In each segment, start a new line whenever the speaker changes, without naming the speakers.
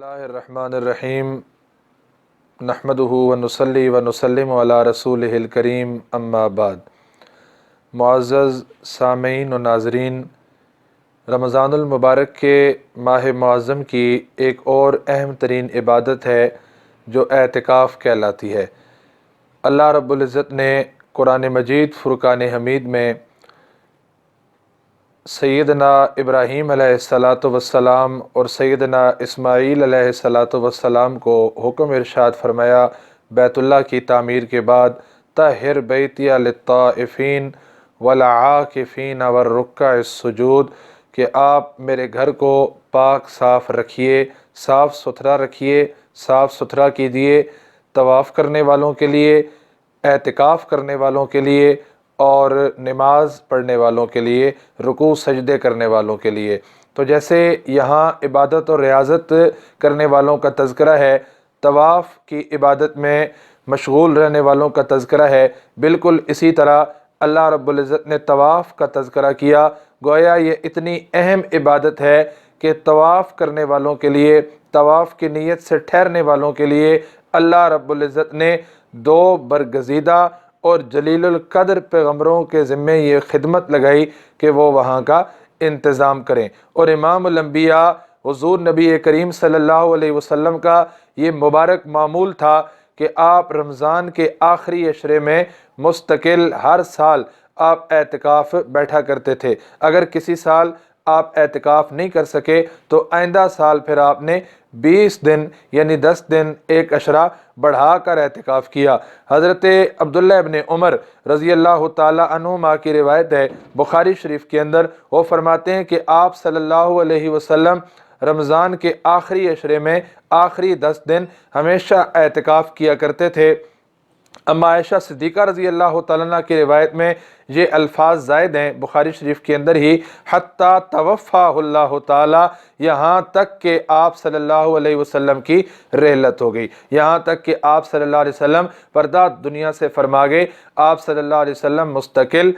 बिस्मिल्लाहिर रहमानिर रहीम नहमदुहु व नुसल्ली व नुसल्लिमु अला रसूलिहिल करीम अम्मा बाद। मुअज़्ज़ज़ सामीन व नाज़रीन, रमज़ानुल मुबारक के माह मुअज़्ज़म की एक और अहम तरीन इबादत है जो एतिकाफ़ कहलाती है। अल्लाह रब्बुल इज़्ज़त ने कुरान मजीद फ़ुरक़ान हमीद में सैयदना इब्राहीम अलैहिस्सलातु वस्सलाम और सैयदना इस्माईल अलैहिस्सलातु वस्सलाम को हुक्म इरशाद फरमाया बैतुल्लाह की तामीर के बाद, तहिर बैतिया लित्ताइफ़ीन वल आकिफ़ीन वर्रुक्काइस सुजूद, कि आप मेरे घर को पाक साफ़ रखिए, साफ़ सुथरा रखिए, साफ़ सुथरा कीजिए तवाफ़ करने वालों के लिए, एतिकाफ़ करने वालों के लिए और नमाज़ पढ़ने वालों के लिए, रुकू सजदे करने वालों के लिए। तो जैसे यहाँ इबादत और रियाज़त करने वालों का तज़किरा है, तवाफ़ की इबादत में मशगूल रहने वालों का तज़किरा है, बिल्कुल इसी तरह अल्लाह रब्बुल इज़्ज़त ने तवाफ़ का तज़किरा किया। गोया ये इतनी अहम इबादत है कि तवाफ़ करने वालों के लिए, तवाफ़ की नीयत से ठहरने वालों के लिए अल्लाह रब्बुल इज़्ज़त ने दो बरगज़ीदा और जलीलुल क़द्र पैगम्बरों के ज़िम्मे ये खिदमत लगाई कि वो वहाँ का इंतज़ाम करें। और इमामुल अंबिया हुज़ूर नबी करीम सल्लल्लाहु अलैहि वसल्लम का ये मुबारक मामूल था कि आप रमज़ान के आखिरी अशरे में मुस्तकिल हर साल आप एतिकाफ़ बैठा करते थे। अगर किसी साल आप एतिकाफ़ नहीं कर सके तो आइंदा साल फिर आपने 20 दिन यानी 10 दिन एक अशरा बढ़ा कर एतिकाफ़ किया। हज़रत अब्दुल्लाह इब्न उमर रज़ी अल्लाह ताला अन्हुमा की रिवायत है बुखारी शरीफ के अंदर, वो फरमाते हैं कि आप सल्लल्लाहु अलैहि वसल्लम रमज़ान के आखिरी अशरे में आखिरी 10 दिन हमेशा एतिकाफ़ किया करते थे। अम्मा आयशा सिद्दीक़ा रज़ी अल्लाह तआला अन्हा की रिवायत में ये अल्फाज ज़ायद हैं बुखारी शरीफ के अंदर ही, हत्ता तवफ़्फ़ाहुल्लाहु ताला, यहाँ तक कि आप सल्लल्लाहु अलैहि वसल्लम की रहलत हो गई, यहाँ तक कि आप सल्लल्लाहु अलैहि वसल्लम पर्दा दुनिया से फरमा गए। आप सल्लल्लाहु अलैहि वसल्लम मुस्तकिल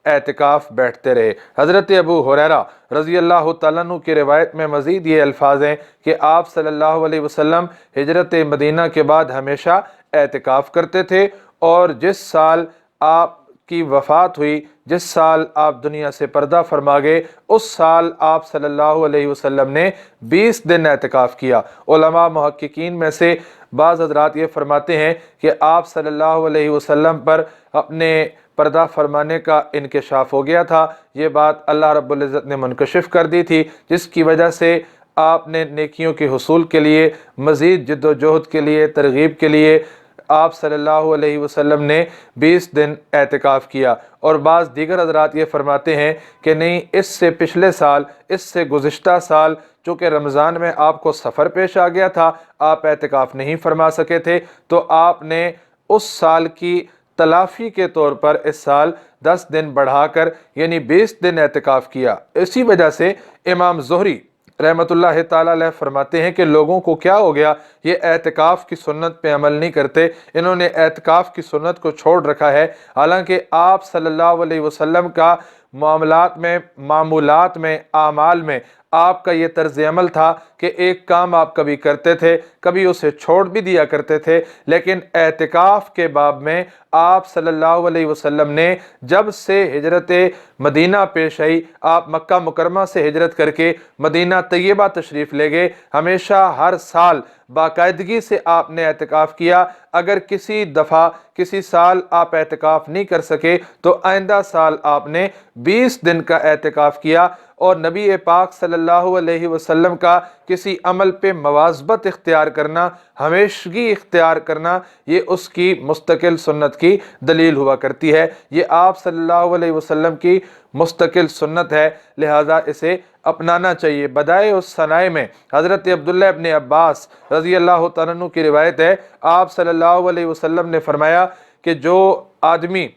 एतिकाफ़ बैठते रहे। हज़रत अबू हुरैरा रज़ी अल्लाह तआला अन्हु की रिवायत में मज़ीद ये अल्फाज हैं कि आप सल्लल्लाहु अलैहि वसल्लम हिजरत मदीना के बाद हमेशा एतिकाफ़ करते थे, और जिस साल आपकी वफ़ात हुई, जिस साल आप दुनिया से पर्दा फरमा गए, उस साल आप सल्लल्लाहु अलैहि वसल्लम ने 20 दिन एतिकाफ़ किया। उलमा मुहक्किकीन में से बाज़ हज़रात ये फरमाते हैं कि आप सल्लल्लाहु अलैहि वसल्लम पर अपने पर्दा फरमाने का इंकशाफ हो गया था। ये बात अल्लाह रब्बुल इज़्ज़त ने मुनकशिफ कर दी थी, जिसकी वजह से आपने नेकियों के हुसूल के लिए, मज़ीद जिद्दोजहद के लिए, तरगीब के लिए आप सल्लल्लाहु अलैहि वसल्लम ने 20 दिन एतिकाफ़ किया। और बाज़ दीगर हज़रात ये फरमाते हैं कि नहीं, इससे पिछले साल, इससे गुज़िश्ता साल चूँकि रमज़ान में आपको सफ़र पेश आ गया था, आप एतिकाफ़ नहीं फरमा सके थे, तो आपने उस साल की तलाफ़ी के तौर पर इस साल 10 दिन बढ़ाकर यानी 20 दिन एतिकाफ़ किया। इसी वजह से इमाम ज़ुहरी रहमतुल्लाह ताला अलैह फरमाते हैं कि लोगों को क्या हो गया, ये एतिकाफ़ की सुन्नत पे अमल नहीं करते, इन्होंने एतिकाफ़ की सुन्नत को छोड़ रखा है। हालांकि आप सल्लल्लाहु अलैहि वसल्लम का मामूलात में, आमाल में आपका ये तर्ज़ अमल था कि एक काम आप कभी करते थे, कभी उसे छोड़ भी दिया करते थे, लेकिन एतिकाफ़ के बाब में आप सल्लल्लाहु अलैहि वसल्लम ने जब से हिजरत मदीना पेश आई, आप मक्का मुकरमा से हिजरत करके मदीना तैयबा तशरीफ़ ले गए, हमेशा हर साल बाकायदगी से आपने एतिकाफ़ किया। अगर किसी दफ़ा किसी साल आप एतिकाफ़ नहीं कर सके तो आइंदा साल आपने 20 दिन का एतिकाफ़ किया। और नबी पाक सल्लल्लाहु अलैहि वसल्लम का किसी अमल पे मवाज़बत इख्तियार करना, हमेशगी इख्तियार करना, ये उसकी मुस्तकिल सुन्नत की दलील हुआ करती है। ये आप सल्लल्लाहु अलैहि वसल्लम की मुस्तकिल सुन्नत है, लिहाजा इसे अपनाना चाहिए। बदाए उस सनाए में हज़रत अब्दुल्लाह इब्न अब्बास रज़ी अल्लाह तआला अन्हु की रिवायत है, आप सल्लल्लाहु अलैहि वसल्लम ने फरमाया कि जो आदमी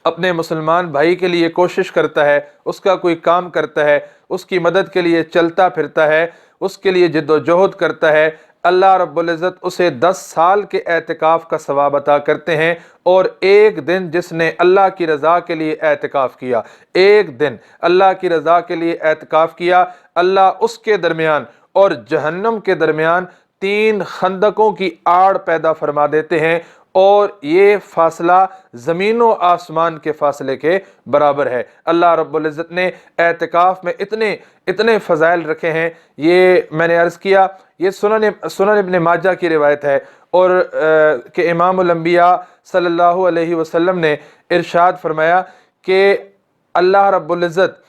अपने मुसलमान भाई के लिए कोशिश करता है, उसका कोई काम करता है, उसकी मदद के लिए चलता फिरता है, उसके लिए जिद्दोजहद करता है, अल्लाह रब्बुल इज़्ज़त उसे 10 साल के एतिकाफ़ का सवाब अता करते हैं। और एक दिन जिसने अल्लाह की रज़ा के लिए एतिकाफ़ किया, एक दिन अल्लाह की रज़ा के लिए एतिकाफ़ किया, अल्लाह उसके दरमियान اور जहन्नम के दरमियान 3 खंदकों की आड़ पैदा फरमा देते हैं, और ये फासला ज़मीन व आसमान के फासले के बराबर है। अल्लाह रब्बुल इज़्ज़त ने एतिकाफ़ में इतने इतने फ़ज़ाइल रखे हैं। ये मैंने अर्ज़ किया, ये सुनन इब्न माजा की रिवायत है, और कि इमामुल अंबिया सल्लल्लाहु अलैहि वसल्लम ने इरशाद फरमाया कि अल्लाह रब्बुल इज़्ज़त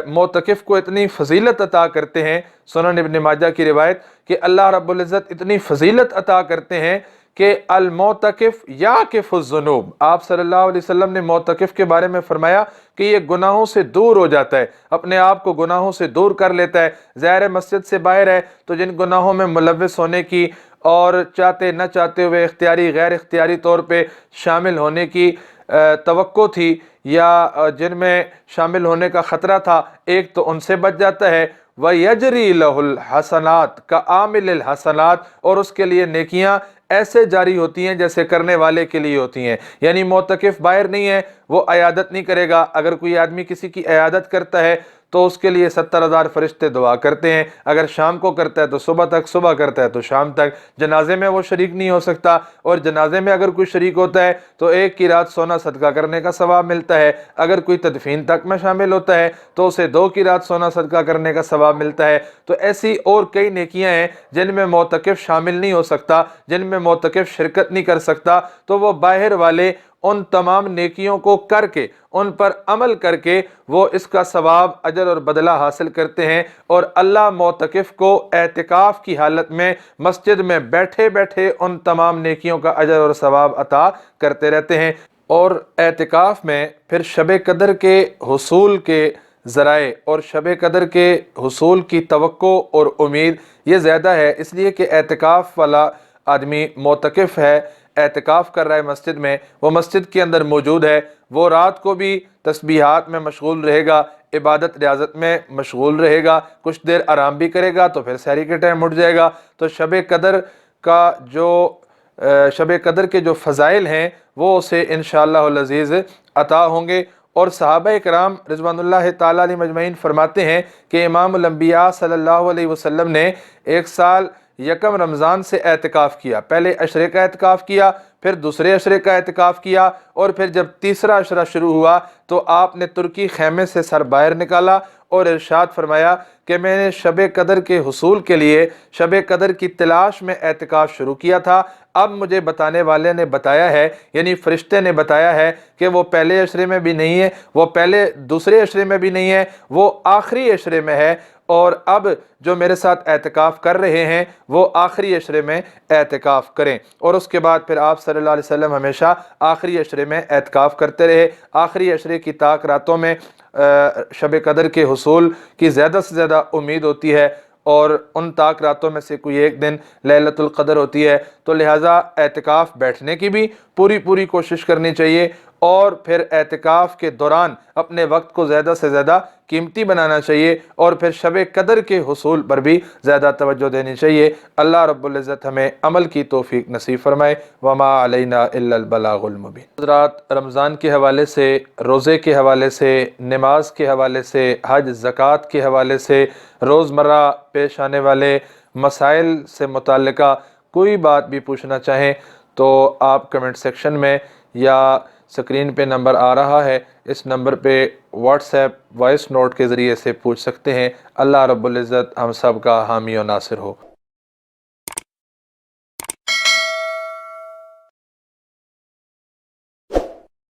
मोतकिफ़ को इतनी फ़जीलत अता करते हैं, सुनन इब्न माजा की रिवायत, कि अल्लाह रब्बुल इज़्ज़त इतनी फ़जीलत अता करते हैं कि अल मोतकिफ़ याकिफ़ुज़्ज़ुनूब, आप सल्लल्लाहु अलैहि वसल्लम ने मोतकिफ़ के बारे में फरमाया कि ये गुनाहों से दूर हो जाता है, अपने आप को गुनाहों से दूर कर लेता है। ज़ाहिर मस्जिद से बाहर है तो जिन गुनाहों में मुलव्वस होने की और चाहते न चाहते हुए इख्तियारी गैर इख्तियारी तौर पे शामिल होने की तवक्को थी, या जिनमें शामिल होने का ख़तरा था, एक तो उनसे बच जाता है। व यजरी लहुल हसनात का आमिल हसनात, और उसके लिए नेकियां ऐसे जारी होती हैं जैसे करने वाले के लिए होती हैं। यानी मोतकिफ़ बाहर नहीं है, वो अयादत नहीं करेगा। अगर कोई आदमी किसी की अयादत करता है तो उसके लिए 70,000 फरिश्ते दुआ करते हैं। अगर शाम को करता है तो सुबह तक, सुबह करता है तो शाम तक। जनाजे में वो शरीक नहीं हो सकता, और जनाजे में अगर कोई शरीक होता है तो 1 की रात सोना सदका करने का सवाब मिलता है। अगर कोई तदफीन तक में शामिल होता है तो उसे 2 की रात सोना सदका करने का सवाब मिलता है। तो ऐसी और कई नेकियां हैं जिनमें मोतकिफ़ शामिल नहीं हो सकता, जिनमें मोतकिफ़ शिरकत नहीं कर सकता। तो वो बाहर वाले उन तमाम नेकियों को करके, उन पर अमल करके वो इसका सवाब, अजर और बदला हासिल करते हैं। और अल्लाह मोतकिफ़ को एतिकाफ़ की हालत में मस्जिद में बैठे बैठे उन तमाम नेकियों का अजर और सवाब अता करते रहते हैं। और एतिकाफ़ में फिर शब कदर के हुसूल के ज़राए और शब कदर के हुसूल की तवक्को और उम्मीद ये ज़्यादा है, इसलिए कि एतिकाफ़ वाला आदमी मोतकिफ़ है, एतिकाफ़ कर रहा है मस्जिद में, वो मस्जिद के अंदर मौजूद है, वो रात को भी तस्बीहात में मशगूल रहेगा, इबादत रियाजत में मशगूल रहेगा, कुछ देर आराम भी करेगा तो फिर सहरी के टाइम उठ जाएगा। तो शब कदर का जो शब कदर के जो फ़ज़ाइल हैं वो उसे इंशाअल्लाहुल अज़ीज़ अता होंगे। और सहाबा कराम रिज़वानुल्लाह ताला अलैहिम अजमईन फरमाते हैं कि इमामुल अंबिया सल्लल्लाहु अलैहि वसल्लम ने एक साल यकम रमज़ान से एतिकाफ़ किया। पहले अशरे का एतिकाफ़ किया, फिर दूसरे अशरे का एतिकाफ़ किया, और फिर जब तीसरा अशरा शुरू हुआ तो आपने तुर्की खैमे से सर बाहर निकाला और इरशाद फरमाया कि मैंने शब कदर के हुसूल के लिए, शब कदर की तलाश में एतिकाफ़ शुरू किया था। अब मुझे बताने वाले ने बताया है, यानी फरिश्ते ने बताया है कि वो पहले अशरे में भी नहीं है, वो पहले दूसरे अशरे में भी नहीं है, वो आखिरी अशरे में है। और अब जो मेरे साथ एतिकाफ़ कर रहे हैं वो आखिरी अशरे में एतिकाफ़ करें। और उसके बाद फिर आप सल्लल्लाहु अलैहि वसल्लम हमेशा आखिरी अशरे में एतिकाफ़ करते रहे। आखिरी अशरे की ताक रातों में शब कदर के हुसूल की ज़्यादा से ज़्यादा उम्मीद होती है, और उन ताक रातों में से कोई एक दिन लैलतुल क़द्र होती है। तो लिहाजा एतिकाफ़ बैठने की भी पूरी कोशिश करनी चाहिए, और फिर एतिकाफ़ के दौरान अपने वक्त को ज़्यादा से ज़्यादा कीमती बनाना चाहिए, और फिर शब कदर के हुसूल पर भी ज़्यादा तवज्जो देनी चाहिए। अल्लाह रब्बुल इज़्ज़त हमें अमल की तौफ़ीक नसीब फरमाए। वमा अलैना इल्लल बलागुल मुबीन। हज़रात, रमज़ान के हवाले से, रोज़े के हवाले से, नमाज के हवाले से, हज ज़कात के हवाले से, रोज़मर्रा पेश आने वाले मसाइल से मुताल्लिक़ा कोई बात भी पूछना चाहें तो आप कमेंट सेक्शन में या स्क्रीन पे नंबर आ रहा है, इस नंबर पे व्हाट्सएप वॉइस नोट के ज़रिए से पूछ सकते हैं। अल्लाह रब्बुल इज़्ज़त हम सब का हामी और नासिर हो।